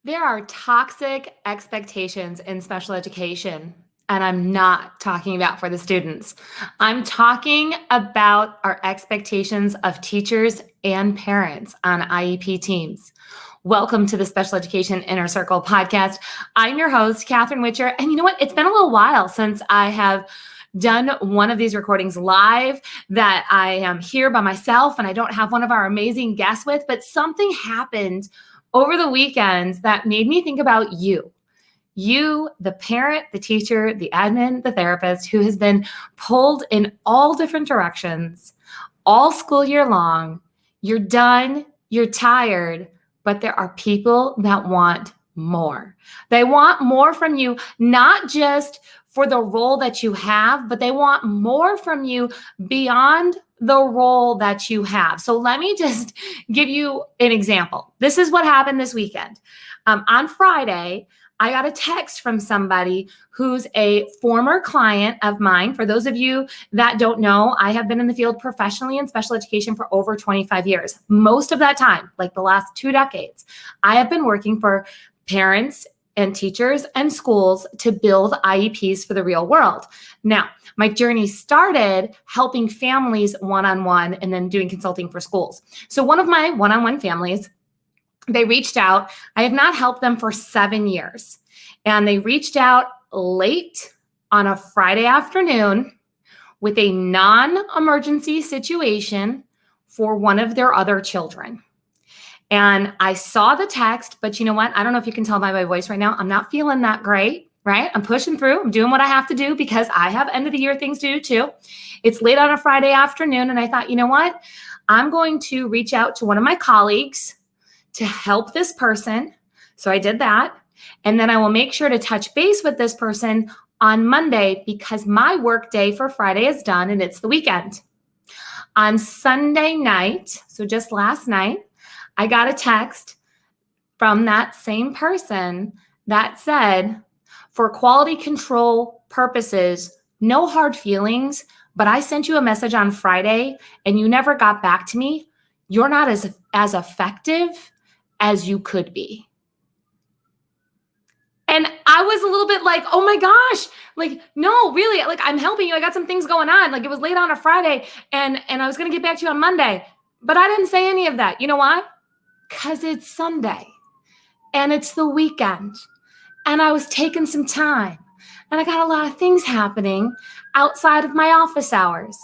There are toxic expectations in special education, and I'm not talking about for the students. I'm talking about our expectations of teachers and parents on IEP teams. Welcome to the Special Education Inner Circle podcast. I'm your host, Catherine Witcher. And you know what? It's been a little while since I have done one of these recordings live, that I am here by myself and I don't have one of our amazing guests with, but something happened over the weekend that made me think about you. You, the parent, the teacher, the admin, the therapist, who has been pulled in all different directions all school year long. You're done, you're tired, but there are people that want more. They want more from you, not just for the role that you have, but they want more from you beyond the role that you have. So let me just give you an example. This is what happened this weekend. On Friday, I got a text from somebody who's a former client of mine. For those of you that don't know, I have been in the field professionally in special education for over 25 years. Most of that time, like the last 2 decades, I have been working for parents and teachers and schools to build IEPs for the real world. Now, my journey started helping families one-on-one and then doing consulting for schools. So one of my one-on-one families, they reached out. I have not helped them for 7 years. And they reached out late on a Friday afternoon with a non-emergency situation for one of their other children. And I saw the text, but you know what? I don't know if you can tell by my voice right now. I'm not feeling that great, right? I'm pushing through. I'm doing what I have to do because I have end of the year things to do too. It's late on a Friday afternoon. And I thought, you know what? I'm going to reach out to one of my colleagues to help this person. So I did that. And then I will make sure to touch base with this person on Monday because my work day for Friday is done and it's the weekend. On Sunday night, so just last night, I got a text from that same person that said, for quality control purposes, no hard feelings, but I sent you a message on Friday and you never got back to me. You're not as effective as you could be. And I was a little bit like, oh my gosh, like, no, really, like I'm helping you. I got some things going on. Like it was late on a Friday and I was going to get back to you on Monday, but I didn't say any of that. You know why? Because it's Sunday and it's the weekend and I was taking some time and I got a lot of things happening outside of my office hours.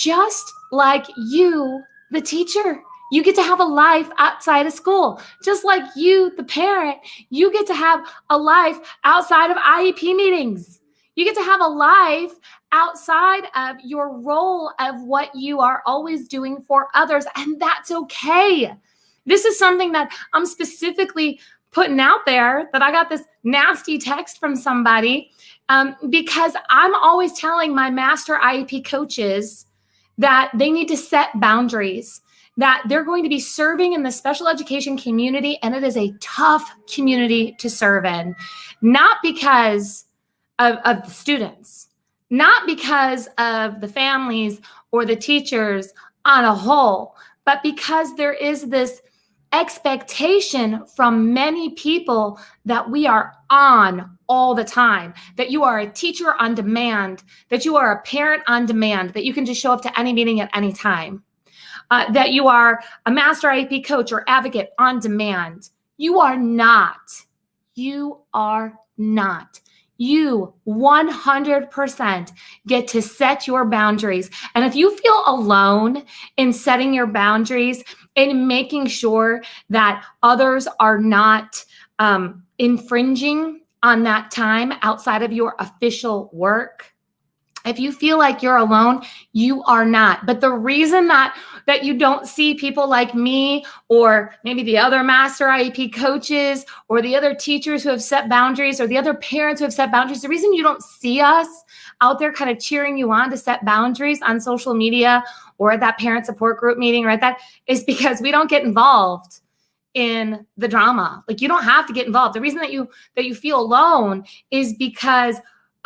Just like you, the teacher, you get to have a life outside of school. Just like you, the parent, you get to have a life outside of IEP meetings. You get to have a life outside of your role of what you are always doing for others, and that's okay. This is something that I'm specifically putting out there, that I got this nasty text from somebody because I'm always telling my master IEP coaches that they need to set boundaries, that they're going to be serving in the special education community, and it is a tough community to serve in, not because of the students, not because of the families or the teachers on a whole, but because there is this expectation from many people that we are on all the time, that you are a teacher on demand, that you are a parent on demand, that you can just show up to any meeting at any time, that you are a master IEP coach or advocate on demand. You are not. You are not. You 100% get to set your boundaries. And if you feel alone in setting your boundaries and making sure that others are not infringing on that time outside of your official work, if you feel like you're alone, you are not. But the reason that you don't see people like me or maybe the other master IEP coaches or the other teachers who have set boundaries or the other parents who have set boundaries, the reason you don't see us out there kind of cheering you on to set boundaries on social media or at that parent support group meeting, right? That is because we don't get involved in the drama. Like, you don't have to get involved. The reason that you feel alone is because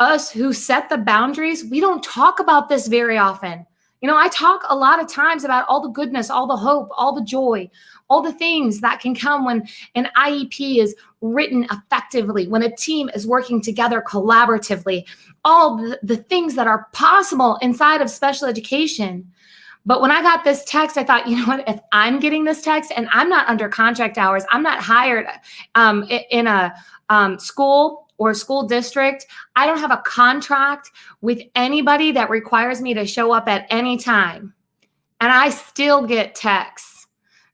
us who set the boundaries, we don't talk about this very often. I talk a lot of times about all the goodness, all the hope, all the joy, all the things that can come when an IEP is written effectively, when a team is working together collaboratively, all the things that are possible inside of special education. But when I got this text, I thought, you know what, if I'm getting this text and I'm not under contract hours, I'm not hired in a school or school district, I don't have a contract with anybody that requires me to show up at any time. And I still get texts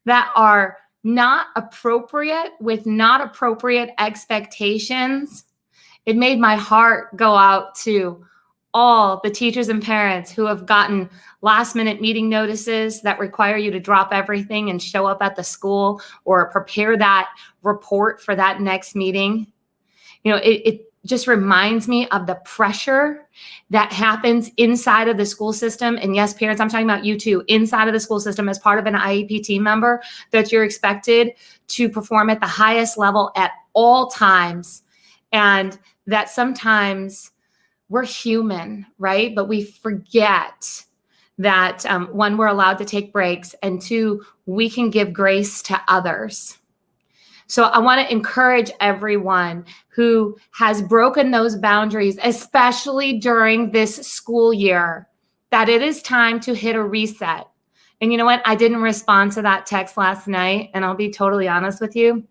that are not appropriate with not appropriate expectations. It made my heart go out to all the teachers and parents who have gotten last minute meeting notices that require you to drop everything and show up at the school or prepare that report for that next meeting. It just reminds me of the pressure that happens inside of the school system. And yes, parents, I'm talking about you too, inside of the school system as part of an IEP team member, that you're expected to perform at the highest level at all times. And that sometimes we're human, right? But we forget that one, we're allowed to take breaks, and two, we can give grace to others. So I want to encourage everyone who has broken those boundaries, especially during this school year, that it is time to hit a reset. And you know what? I didn't respond to that text last night, and I'll be totally honest with you.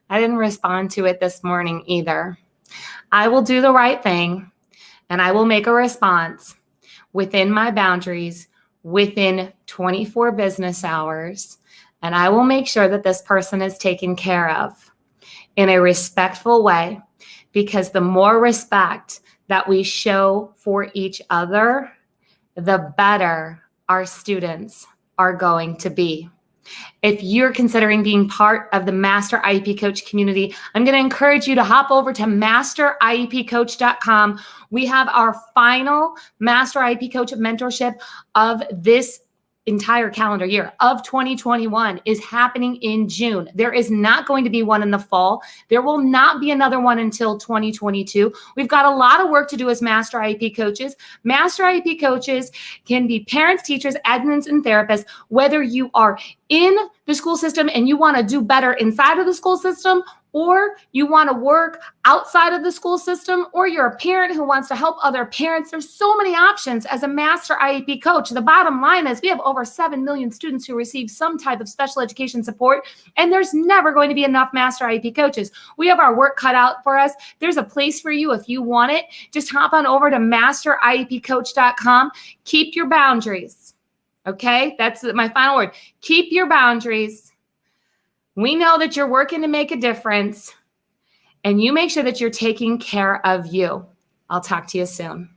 I didn't respond to it this morning either. I will do the right thing, and I will make a response within my boundaries within 24 business hours. And I will make sure that this person is taken care of in a respectful way, because the more respect that we show for each other, the better our students are going to be. If you're considering being part of the Master IEP Coach community, I'm going to encourage you to hop over to masteriepcoach.com. We have our final Master IEP Coach mentorship of this entire calendar year of 2021 is happening in June. There is not going to be one in the fall. There will not be another one until 2022. We've got a lot of work to do as Master IEP coaches. Master IEP coaches can be parents, teachers, admins, and therapists, whether you are in the school system and you want to do better inside of the school system, or you want to work outside of the school system, or you're a parent who wants to help other parents. There's so many options as a Master IEP coach. The bottom line is we have over 7 million students who receive some type of special education support, and there's never going to be enough Master IEP coaches. We have our work cut out for us. There's a place for you if you want it. Just hop on over to masteriepcoach.com. Keep your boundaries. Okay, that's my final word. Keep your boundaries. We know that you're working to make a difference, and you make sure that you're taking care of you. I'll talk to you soon.